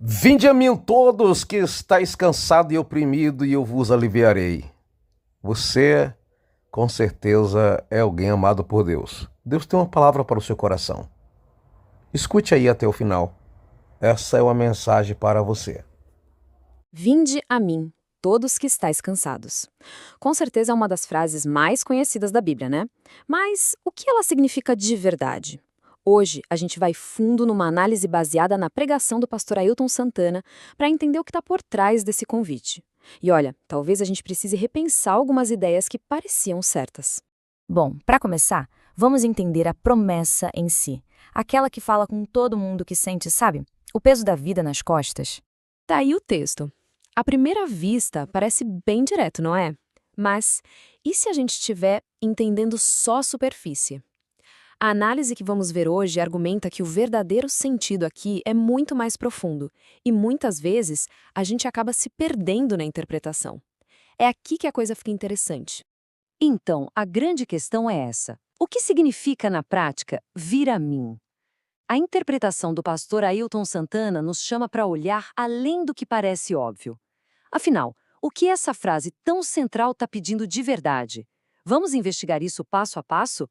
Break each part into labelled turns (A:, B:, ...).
A: Vinde a mim todos que estáis cansados e oprimidos, e eu vos aliviarei. Você, com certeza, é alguém amado por Deus. Deus tem uma palavra para o seu coração. Escute aí até o final. Essa é uma mensagem para você.
B: Vinde a mim, todos que estáis cansados. Com certeza é uma das frases mais conhecidas da Bíblia, né? Mas o que ela significa de verdade? Hoje, a gente vai fundo numa análise baseada na pregação do pastor Ailton Santana para entender o que está por trás desse convite. E olha, talvez a gente precise repensar algumas ideias que pareciam certas.
C: Bom, para começar, vamos entender a promessa em si. Aquela que fala com todo mundo que sente, sabe, o peso da vida nas costas.
B: Tá aí o texto. À primeira vista, parece bem direto, não é? Mas e se a gente estiver entendendo só a superfície? A análise que vamos ver hoje argumenta que o verdadeiro sentido aqui é muito mais profundo e muitas vezes a gente acaba se perdendo na interpretação. É aqui que a coisa fica interessante.
D: Então, a grande questão é essa. O que significa, na prática, vir a mim? A interpretação do pastor Ailton Santana nos chama para olhar além do que parece óbvio. Afinal, o que essa frase tão central está pedindo de verdade? Vamos investigar isso passo a passo?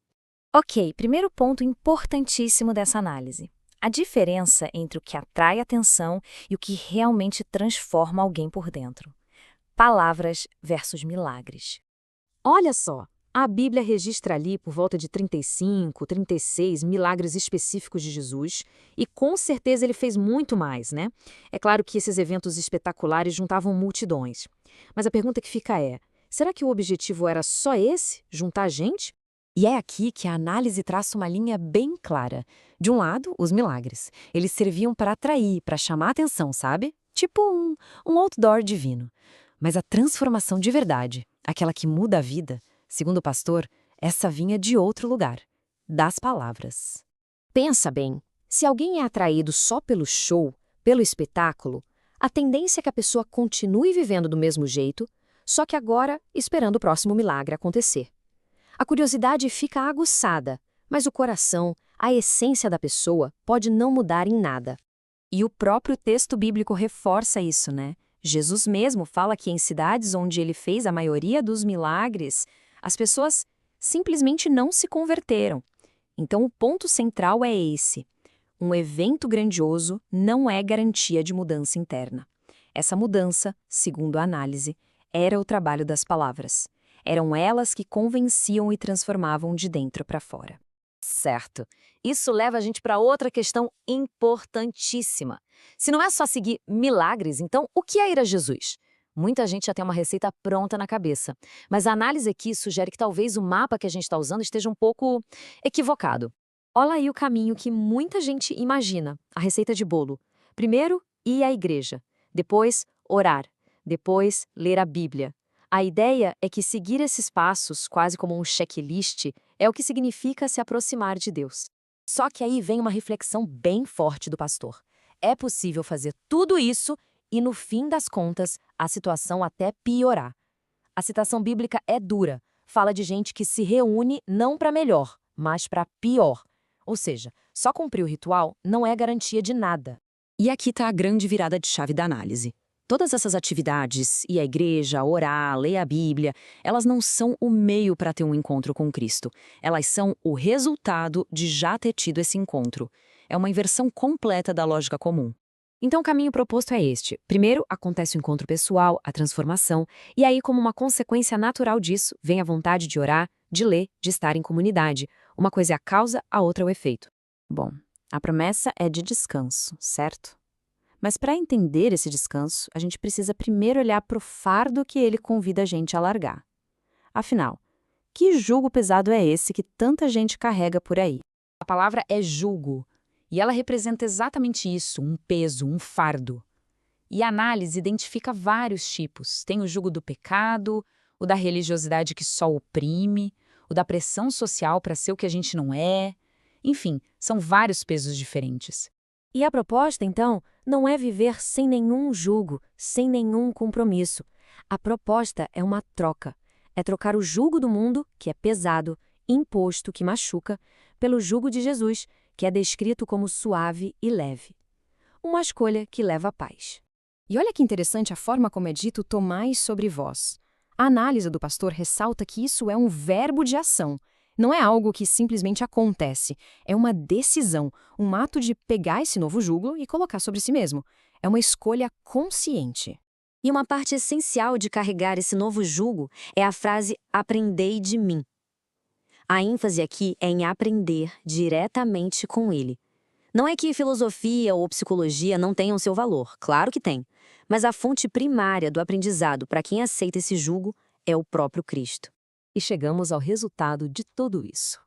C: Ok, primeiro ponto importantíssimo dessa análise. A diferença entre o que atrai atenção e o que realmente transforma alguém por dentro. Palavras versus milagres.
B: Olha só, a Bíblia registra ali por volta de 35, 36 milagres específicos de Jesus e com certeza ele fez muito mais, né? É claro que esses eventos espetaculares juntavam multidões. Mas a pergunta que fica é, será que o objetivo era só esse, juntar gente? E é aqui que a análise traça uma linha bem clara. De um lado, os milagres. Eles serviam para atrair, para chamar a atenção, sabe? Tipo um outdoor divino. Mas a transformação de verdade, aquela que muda a vida, segundo o pastor, essa vinha de outro lugar, das palavras. Pensa bem, se alguém é atraído só pelo show, pelo espetáculo, a tendência é que a pessoa continue vivendo do mesmo jeito, só que agora esperando o próximo milagre acontecer. A curiosidade fica aguçada, mas o coração, a essência da pessoa, pode não mudar em nada. E o próprio texto bíblico reforça isso, né? Jesus mesmo fala que em cidades onde ele fez a maioria dos milagres, as pessoas simplesmente não se converteram. Então o ponto central é esse. Um evento grandioso não é garantia de mudança interna. Essa mudança, segundo a análise, era o trabalho das palavras. Eram elas que convenciam e transformavam de dentro para fora.
D: Certo. Isso leva a gente para outra questão importantíssima. Se não é só seguir milagres, então o que é ir a Jesus? Muita gente já tem uma receita pronta na cabeça, mas a análise aqui sugere que talvez o mapa que a gente está usando esteja um pouco equivocado.
B: Olha aí o caminho que muita gente imagina, a receita de bolo. Primeiro, ir à igreja. Depois, orar. Depois, ler a Bíblia. A ideia é que seguir esses passos, quase como um checklist, é o que significa se aproximar de Deus. Só que aí vem uma reflexão bem forte do pastor. É possível fazer tudo isso e, no fim das contas, a situação até piorar. A citação bíblica é dura. Fala de gente que se reúne não para melhor, mas para pior. Ou seja, só cumprir o ritual não é garantia de nada. E aqui está a grande virada de chave da análise. Todas essas atividades, ir à igreja, orar, ler a Bíblia, elas não são o meio para ter um encontro com Cristo. Elas são o resultado de já ter tido esse encontro. É uma inversão completa da lógica comum. Então o caminho proposto é este. Primeiro, acontece o encontro pessoal, a transformação, e aí, como uma consequência natural disso, vem a vontade de orar, de ler, de estar em comunidade. Uma coisa é a causa, a outra é o efeito. Bom, a promessa é de descanso, certo? Mas para entender esse descanso, a gente precisa primeiro olhar para o fardo que ele convida a gente a largar. Afinal, que jugo pesado é esse que tanta gente carrega por aí? A palavra é jugo, e ela representa exatamente isso, um peso, um fardo. E a análise identifica vários tipos. Tem o jugo do pecado, o da religiosidade que só oprime, o da pressão social para ser o que a gente não é. Enfim, são vários pesos diferentes. E a proposta, então, não é viver sem nenhum jugo, sem nenhum compromisso. A proposta é uma troca. É trocar o jugo do mundo, que é pesado, imposto, que machuca, pelo jugo de Jesus, que é descrito como suave e leve.
C: uma escolha que leva à paz.
B: E olha que interessante a forma como é dito tomais sobre vós. A análise do pastor ressalta que isso é um verbo de ação. Não é algo que simplesmente acontece. É uma decisão, um ato de pegar esse novo jugo e colocar sobre si mesmo. É uma escolha consciente.
E: E uma parte essencial de carregar esse novo jugo é a frase "aprendei de mim". A ênfase aqui é em aprender diretamente com ele. Não é que filosofia ou psicologia não tenham seu valor, claro que tem. Mas a fonte primária do aprendizado para quem aceita esse jugo é o próprio Cristo.
D: E chegamos ao resultado de tudo isso.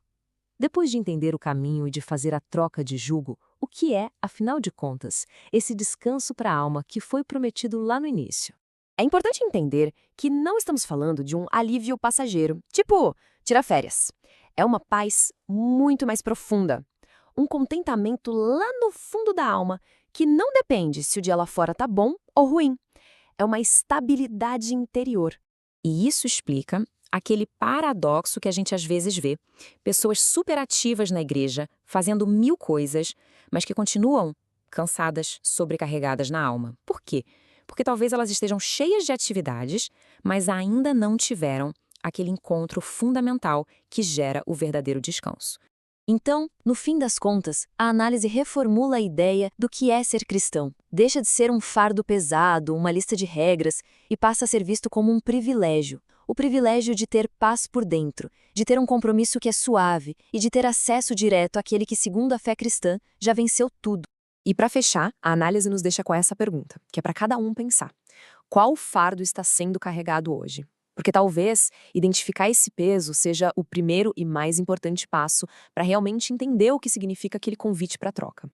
D: Depois de entender o caminho e de fazer a troca de jugo, o que é, afinal de contas, esse descanso para a alma que foi prometido lá no início?
B: É importante entender que não estamos falando de um alívio passageiro, tipo, tirar férias. É uma paz muito mais profunda. Um contentamento lá no fundo da alma, que não depende se o dia lá fora tá bom ou ruim. É uma estabilidade interior. E isso explica aquele paradoxo que a gente às vezes vê. Pessoas superativas na igreja, fazendo 1000 coisas, mas que continuam cansadas, sobrecarregadas na alma. Por quê? Porque talvez elas estejam cheias de atividades, mas ainda não tiveram aquele encontro fundamental que gera o verdadeiro descanso.
E: Então, no fim das contas, a análise reformula a ideia do que é ser cristão. Deixa de ser um fardo pesado, uma lista de regras, e passa a ser visto como um privilégio. O privilégio de ter paz por dentro, de ter um compromisso que é suave e de ter acesso direto àquele que, segundo a fé cristã, já venceu tudo.
B: E para fechar, a análise nos deixa com essa pergunta, que é para cada um pensar. Qual fardo está sendo carregado hoje? Porque talvez identificar esse peso seja o primeiro e mais importante passo para realmente entender o que significa aquele convite para a troca.